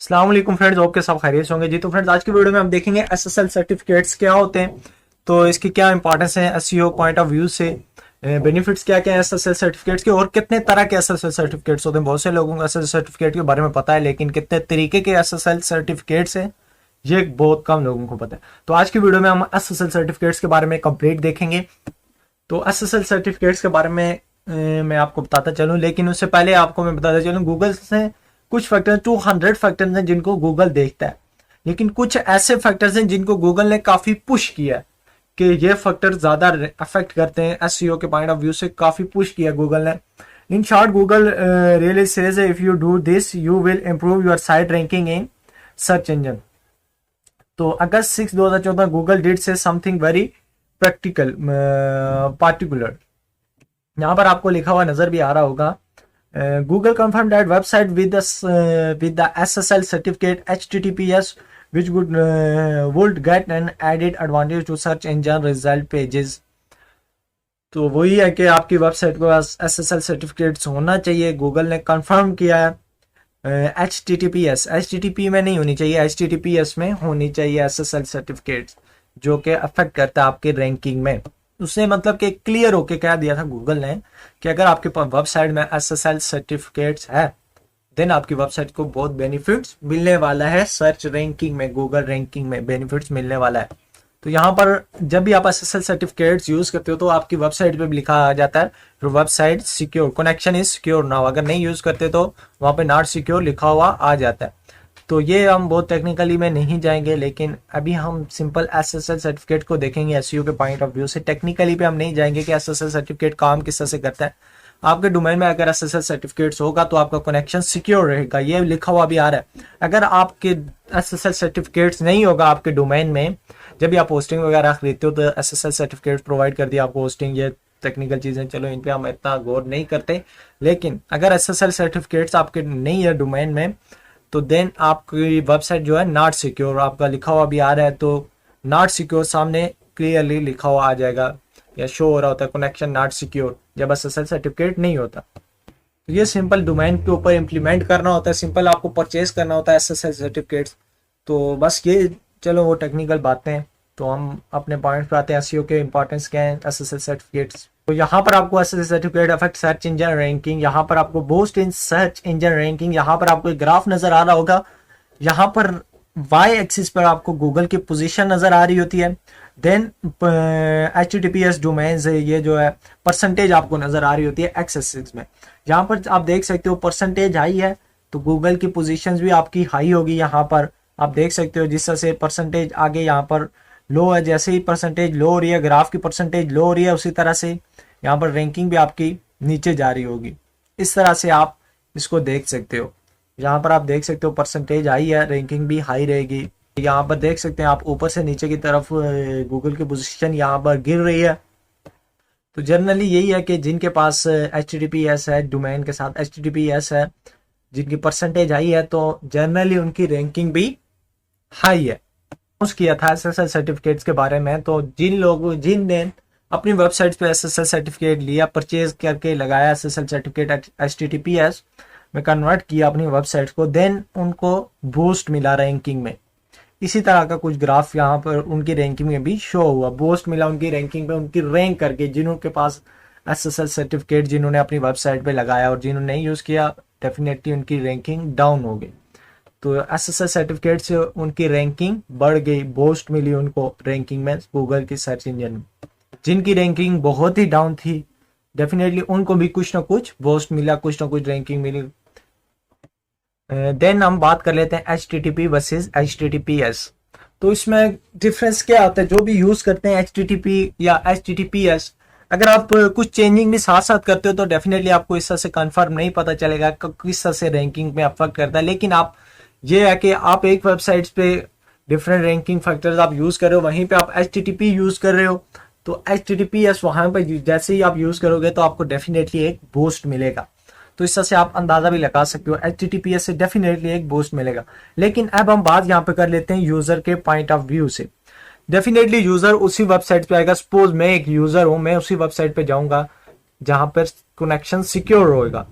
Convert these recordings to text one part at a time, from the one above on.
अस्सलाम वालेकुम friends, hope के सब खैरियत से होंगे जी। तो फ्रेंड्स, आज की वीडियो में हम देखेंगे एसएसएल सर्टिफिकेट्स क्या होते हैं, तो इसकी क्या इंपॉर्टेंस है एसईओ पॉइंट ऑफ व्यू से, बेनिफिट्स क्या क्या है एसएसएल सर्टिफिकेट्स के, और कितने तरह के एसएसएल सर्टिफिकेट्स होते हैं। बहुत से लोगों को एसएसएल सर्टिफिकेट के बारे में पता है, लेकिन कितने तरीके के एसएसएल सर्टिफिकेट्स हैं ये बहुत कम लोगों को पता है। तो आज की वीडियो में हम एसएसएल सर्टिफिकेट्स के बारे में कंप्लीट देखेंगे। तो एसएसएल सर्टिफिकेट्स के बारे में मैं आपको बताता चलूं, लेकिन उससे पहले आपको मैं बताता चलूं गूगल से कुछ फैक्टर 200 फैक्टर्स हैं जिनको गूगल देखता है, लेकिन कुछ ऐसे फैक्टर्स हैं जिनको गूगल ने काफी पुश किया है कि ये फैक्टर ज्यादा अफेक्ट करते हैं एसईओ के पॉइंट ऑफ व्यू से। काफी पुश किया गूगल ने। In short, Google really says if you do this you will improve your site ranking in search engine. तो अगस्त 6 2014 गूगल डिड से समथिंग वेरी प्रैक्टिकल पार्टिकुलर। यहाँ पर आपको लिखा हुआ नजर भी आ रहा होगा। Google confirmed that website with the SSL certificate HTTPS which would get an added advantage to search engine result pages। तो वही है कि आपकी वेबसाइट के पास SSL सर्टिफिकेट्स होना चाहिए। गूगल ने कंफर्म किया है। HTTPS में नहीं होनी चाहिए, HTTPS में होनी चाहिए SSL सर्टिफिकेट्स, जो कि अफेक्ट करता है आपके रैंकिंग में। उसने मतलब कि क्लियर होके कह दिया था गूगल ने कि अगर आपके पास वेबसाइट में एसएसएल सर्टिफिकेट्स है देन आपकी वेबसाइट को बहुत बेनिफिट्स मिलने वाला है। सर्च रैंकिंग में, गूगल रैंकिंग में बेनिफिट्स मिलने वाला है। तो यहाँ पर जब भी आप एसएसएल सर्टिफिकेट्स यूज करते हो तो आपकी वेबसाइट पे भी लिखा आ जाता है फिर website secure, connection is secure now. अगर नहीं यूज करते तो वहां पे नॉट सिक्योर लिखा हुआ आ जाता है। तो ये हम बहुत टेक्निकली में नहीं जाएंगे, लेकिन अभी हम सिंपल एसएसएल सर्टिफिकेट को देखेंगे एसईओ के पॉइंट ऑफ व्यू से। टेक्निकली पे हम नहीं जाएंगे कि एसएसएल सर्टिफिकेट काम किस तरह से करता है। आपके डोमेन में अगर एसएसएल सर्टिफिकेट्स होगा तो आपका कनेक्शन सिक्योर रहेगा, ये लिखा हुआ भी आ रहा है। अगर आपके एसएसएल सर्टिफिकेट्स नहीं होगा आपके डोमेन में, जब भी आप होस्टिंग वगैरह खरीदते हो तो एसएसएल सर्टिफिकेट प्रोवाइड कर दिया आपको होस्टिंग। ये टेक्निकल चीजें, चलो इन पे हम इतना गौर नहीं करते, लेकिन अगर एसएसएल सर्टिफिकेट्स आपके नहीं है डोमेन में तो देन आपकी वेबसाइट जो है नॉट सिक्योर आपका लिखा हुआ भी आ रहा है। तो नॉट सिक्योर सामने क्लियरली लिखा हुआ आ जाएगा या शो हो रहा होता है कनेक्शन नॉट सिक्योर जब एसएसएल सर्टिफिकेट नहीं होता। तो ये सिंपल डोमेन के ऊपर इंप्लीमेंट करना होता है, सिंपल आपको परचेज करना होता है एसएसएल सर्टिफिकेट्स। तो बस ये, चलो वो टेक्निकल बातें हैं। तो हम अपने पॉइंट्स पे आते हैं एसईओ के इंपॉर्टेंस क्या है एसएसएल सर्टिफिकेट्स। तो यहाँ पर आपको SSL certificate affect search engine ranking, यहाँ पर आपको boost in search engine ranking. यहाँ पर आपको एक ग्राफ नजर आ रहा होगा। यहाँ पर वाई एक्सिस पर आपको गूगल की पोजीशन नजर आ रही होती है। देन HTTPS डोमेन्स है, ये जो है परसेंटेज आपको नजर आ रही होती है एक्स एक्सिस में। यहाँ पर आप देख सकते हो परसेंटेज हाई है तो गूगल की पोजीशंस भी आपकी हाई होगी। यहाँ पर आप देख सकते हो जिस तरह से परसेंटेज आगे यहाँ पर लो है, जैसे ही परसेंटेज लो हो रही है, ग्राफ की परसेंटेज लो हो रही है, उसी तरह से यहाँ पर रैंकिंग भी आपकी नीचे जा रही होगी। इस तरह से आप इसको देख सकते हो। यहाँ पर आप देख सकते हो परसेंटेज हाई है, रैंकिंग भी हाई रहेगी। यहाँ पर देख सकते हैं आप ऊपर से नीचे की तरफ गूगल की पोजीशन यहाँ पर गिर रही है। तो जनरली यही है कि जिनके पास HTTPS है, डोमेन के साथ HTTPS है, जिनकी परसेंटेज हाई है, तो जनरली उनकी रैंकिंग भी हाई है। किया था एसएसएल सर्टिफिकेट्स के बारे में, तो जिनने अपनी वेबसाइट पे एसएसएल सर्टिफिकेट लिया, परचेज करके लगाया एसएसएल सर्टिफिकेट HTTPS में कन्वर्ट किया अपनी वेबसाइट को, देन उनको बूस्ट मिला रैंकिंग में। इसी तरह का कुछ ग्राफ यहाँ पर उनकी रैंकिंग में भी शो हुआ, बूस्ट मिला उनकी रैंकिंग पे, उनकी रैंक करके। जिनके पास एसएसएल सर्टिफिकेट जिन्होंने अपनी वेबसाइट पे लगाया और जिन्होंने नहीं यूज किया, डेफिनेटली उनकी रैंकिंग डाउन हो गई। तो एसएसएल सर्टिफिकेट से उनकी रैंकिंग बढ़ गई, बूस्ट मिली उनको रैंकिंग में गूगल की सर्च इंजन में। जिनकी रैंकिंग बहुत ही डाउन थी, डेफिनेटली उनको भी कुछ ना कुछ बूस्ट मिला, कुछ ना कुछ रैंकिंग मिली। देन हम बात कर लेते हैं HTTP वर्सेस HTTPS। तो इसमें डिफरेंस क्या होता है? जो भी यूज करते हैं HTTP या HTTPS, अगर आप कुछ चेंजिंग भी साथ साथ करते हो तो डेफिनेटली आपको इस तरह से कंफर्म नहीं पता चलेगा किस तरह से रैंकिंग में अफेक्ट करता है। लेकिन आप, ये है कि आप एक वेबसाइट पे डिफरेंट रैंकिंग फैक्टर्स आप यूज कर रहे हो, वहीं पे आप HTTP यूज कर रहे हो, तो HTTPS वहां पे जैसे ही आप यूज करोगे तो आपको डेफिनेटली एक बूस्ट मिलेगा। तो इस तरह से आप अंदाजा भी लगा सकते हो HTTPS से डेफिनेटली एक बूस्ट मिलेगा। लेकिन अब हम बात यहाँ पे कर लेते हैं यूजर के पॉइंट ऑफ व्यू से। डेफिनेटली यूजर उसी वेबसाइट पे आएगा। सपोज मैं एक यूजर हूं, मैं उसी वेबसाइट पे जाऊंगा जहां पर कनेक्शन सिक्योर होगा।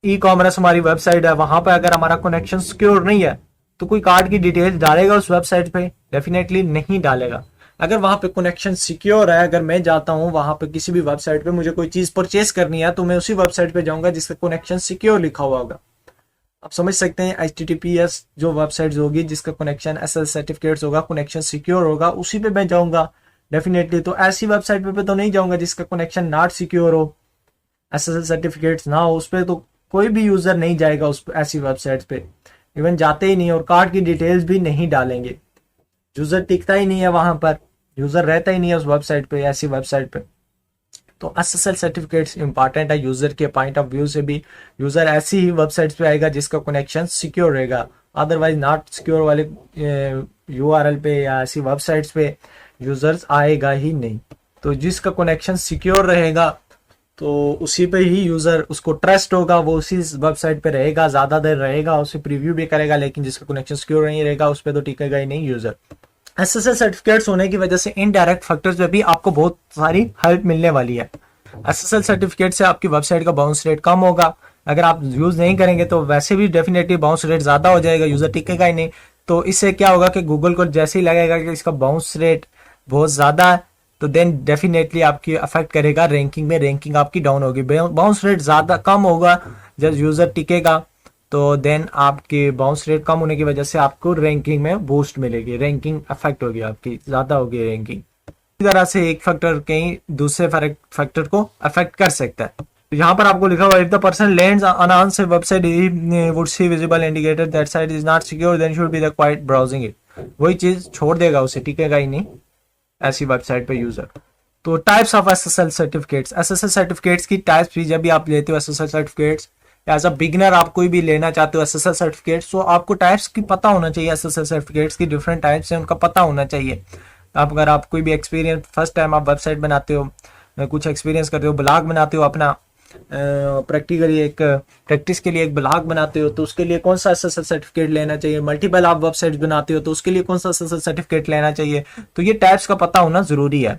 ई कॉमर्स हमारी वेबसाइट है, वहां पर अगर हमारा कनेक्शन सिक्योर नहीं है तो कोई कार्ड की डिटेल्स डालेगा उस वेबसाइट पे? डेफिनेटली नहीं डालेगा। अगर वहां पे कनेक्शन सिक्योर है, अगर मैं जाता हूं वहां पे किसी भी वेबसाइट पे मुझे कोई चीज परचेज करनी है तो मैं उसी वेबसाइट पे जाऊंगा जिसका कनेक्शन सिक्योर लिखा हुआ होगा। आप समझ सकते हैं, HTTPS जो वेबसाइट होगी जिसका कनेक्शन SSL सर्टिफिकेट्स होगा, कनेक्शन सिक्योर होगा, उसी पे मैं जाऊंगा डेफिनेटली। तो ऐसी वेबसाइट पे तो नहीं जाऊंगा जिसका कनेक्शन नॉट सिक्योर हो, SSL सर्टिफिकेट्स ना हो, उस पर तो कोई भी यूजर नहीं जाएगा उस ऐसी वेबसाइट पे, इवन जाते ही नहीं और कार्ड की डिटेल्स भी नहीं डालेंगे। यूजर टिकता ही नहीं है वहां पर, यूजर रहता ही नहीं है उस वेबसाइट पे, ऐसी वेबसाइट पे। तो SSL सर्टिफिकेट्स इंपॉर्टेंट है यूजर के पॉइंट ऑफ व्यू से भी। यूजर ऐसी ही वेबसाइट्स पे आएगा जिसका कनेक्शन सिक्योर रहेगा, अदरवाइज नॉट सिक्योर वाले URL पे या ऐसी वेबसाइट्स पे यूजर्स आएगा ही नहीं। तो जिसका कनेक्शन सिक्योर रहेगा तो उसी पे ही यूजर, उसको ट्रस्ट होगा, वो उसी वेबसाइट पे रहेगा, ज्यादा देर रहेगा, उसे प्रीव्यू भी करेगा। लेकिन जिसका कनेक्शन सिक्योर नहीं रहेगा उस पर तो टिकेगा ही नहीं यूजर। SSL सर्टिफिकेट्स होने की वजह से इनडायरेक्ट फैक्टर्स में भी आपको बहुत सारी हेल्प मिलने वाली है। SSL सर्टिफिकेट से आपकी वेबसाइट का बाउंस रेट कम होगा। अगर आप यूज नहीं करेंगे तो वैसे भी डेफिनेटली बाउंस रेट ज्यादा हो जाएगा, यूजर टिकेगा ही नहीं। तो इससे क्या होगा कि गूगल को जैसे ही लगेगा कि इसका बाउंस रेट बहुत ज्यादा है तो देन डेफिनेटली आपकी अफेक्ट करेगा रैंकिंग में, रैंकिंग आपकी डाउन होगी। बाउंस रेट ज्यादा कम होगा जब यूजर टिकेगा तो देन आपके बाउंस रेट कम होने की वजह से आपको रैंकिंग में बूस्ट मिलेगी, रैंकिंग अफेक्ट होगी, आपकी ज्यादा होगी रैंकिंग। इस तरह से एक फैक्टर कहीं दूसरे फैक्टर को अफेक्ट कर सकता है। तो यहाँ पर आपको लिखा हुआ है, if the person lands on unsafe website he would see visible indicator that site is not secure then should be the quite browsing it. वही चीज छोड़ देगा, उसे टिकेगा ही नहीं ऐसी वेबसाइट पे यूजर। तो types of SSL certificates, SSL certificates की टाइप्स भी जब भी आप लेते हो SSL certificates, as a beginner आप कोई भी लेना चाहते हो SSL सर्टिफिकेट्स, तो आपको टाइप्स की पता होना चाहिए। SSL सर्टिफिकेट्स की डिफरेंट टाइप्स हैं, उनका पता होना चाहिए। अगर आप कोई भी एक्सपीरियंस, फर्स्ट टाइम आप वेबसाइट बनाते हो, कुछ एक्सपीरियंस करते हो, ब्लॉग बनाते हो अपना, प्रैक्टिकली एक प्रैक्टिस के लिए एक ब्लॉग बनाते हो तो उसके लिए कौन सा SSL सर्टिफिकेट लेना चाहिए। मल्टीपल आप वेबसाइट बनाते हो तो उसके लिए कौन सा SSL सर्टिफिकेट लेना चाहिए। तो ये टाइप्स का पता होना जरूरी है।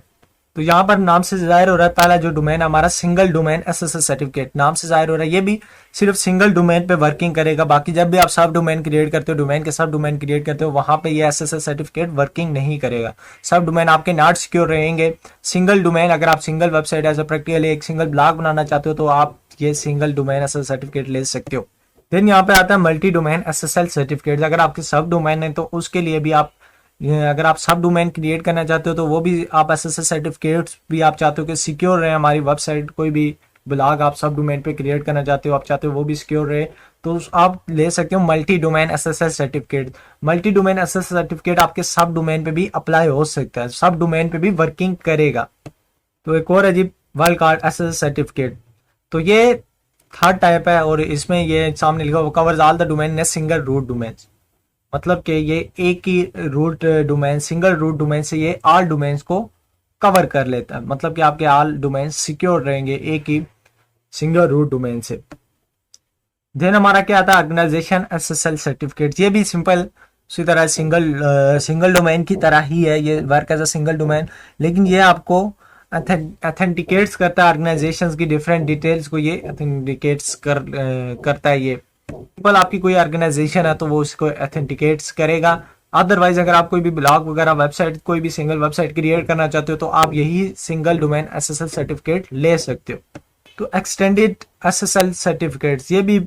तो यहाँ पर नाम से जाहिर हो रहा है, पहला जो डोमेन हमारा सिंगल डोमेन SSL सर्टिफिकेट, नाम से जाहिर हो रहा है ये भी सिर्फ सिंगल डोमेन पे वर्किंग करेगा। बाकी जब भी आप सब डोमेन क्रिएट करते हो, डोमेन के सब डोमेन क्रिएट करते हो, वहां पे ये SSL सर्टिफिकेट वर्किंग नहीं करेगा। सब डोमेन आपके नॉट सिक्योर रहेंगे। सिंगल डोमेन, अगर आप सिंगल वेबसाइट एज प्रैक्टिकली एक सिंगल ब्लॉग बनाना चाहते हो तो आप ये सिंगल डोमेन SSL सर्टिफिकेट ले सकते हो। देन यहाँ पे आता है मल्टी डोमेन SSL सर्टिफिकेट। अगर आपके सब डोमेन है तो उसके लिए भी आप, अगर आप सब डोमेन क्रिएट करना चाहते हो तो वो भी आप SSL सर्टिफिकेट्स भी आप चाहते हो कि सिक्योर रहे हमारी वेबसाइट, कोई भी ब्लॉग आप सब डोमेन पे क्रिएट करना चाहते हो, आप चाहते हो वो भी सिक्योर रहे, तो आप ले सकते हो multi domain SSL certificate. Multi domain SSL certificate आपके सब डोमेन पे भी अप्लाई हो सकता है, सब डोमेन पे भी वर्किंग करेगा। तो एक और अजीब वर्ल्ड कार्ड SSL सर्टिफिकेट, तो ये थर्ड टाइप है और इसमें ये सामने लिखा हुआ covers all the domain in single root domain. मतलब कि ये एक ही root domain, single root domain से ये ऑल डोमेन्स को कवर कर लेता है। मतलब कि आपके ऑल डोमेन सिक्योर रहेंगे एक ही सिंगल रूट डोमेन से। देन हमारा क्या आता है ऑर्गेनाइजेशन SSL सर्टिफिकेट। ये भी सिंपल उसी तरह सिंगल डोमेन की तरह ही है, ये work as a single domain, लेकिन ये आपको ऑथेंटिकेट्स करता है ऑर्गेनाइजेशंस की डिफरेंट डिटेल्स को, ये ऑथेंटिकेट्स करता है। ये सिंपल आपकी कोई ऑर्गेनाइजेशन है तो वो उसको ऑथेंटिकेट्स करेगा। अदरवाइज अगर आप कोई भी ब्लॉग वगैरह वेबसाइट, कोई भी सिंगल वेबसाइट क्रिएट करना चाहते हो तो आप यही सिंगल डोमेन SSL सर्टिफिकेट ले सकते हो। तो एक्सटेंडेड SSL सर्टिफिकेट्स ये भी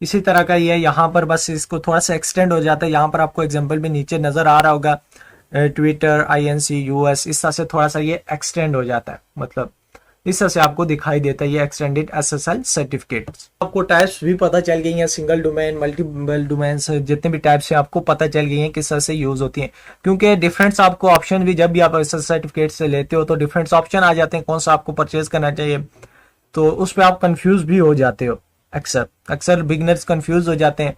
इसी तरह का ही है। यहाँ पर बस इसको थोड़ा सा एक्सटेंड हो जाता है। यहाँ पर आपको एग्जांपल भी नीचे नजर आ रहा होगा, ट्विटर, INC, US, इस तरह से थोड़ा सा ये एक्सटेंड हो जाता है, मतलब इस तरह से आपको दिखाई देता है ये एक्सटेंडेड SSL सर्टिफिकेट। आपको टाइप्स भी पता चल गई हैं, सिंगल डोमेन, मल्टीपल डोमेन, जितने भी टाइप्स हैं आपको पता चल गई हैं किस तरह से यूज होती हैं। क्योंकि डिफरेंट आपको ऑप्शन भी, जब भी आप SSL सर्टिफिकेट से लेते हो तो डिफरेंट ऑप्शन आ जाते हैं कौन सा आपको परचेज करना चाहिए, तो उस पर आप कंफ्यूज भी हो जाते हो। अक्सर बिगनर्स कंफ्यूज हो जाते हैं।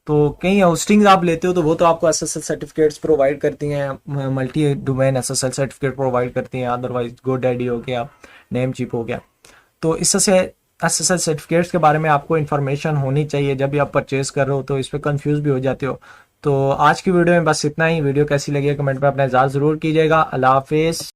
तो कहीं होस्टिंग आप लेते हो तो वो तो आपको SSL सर्टिफिकेट्स प्रोवाइड करती हैं, multi domain SSL certificate provide करती हैं। अदरवाइज GoDaddy हो गया, नेमचीप हो गया। तो इस तरह से SSL सर्टिफिकेट्स के बारे में आपको इन्फॉर्मेशन होनी चाहिए जब भी आप परचेज कर रहे हो, तो इस पर कंफ्यूज भी हो जाते हो। तो आज की वीडियो में बस इतना ही। वीडियो कैसी लगी कमेंट में अपना इज़हार ज़रूर कीजिएगा। अल्लाह हाफिज़।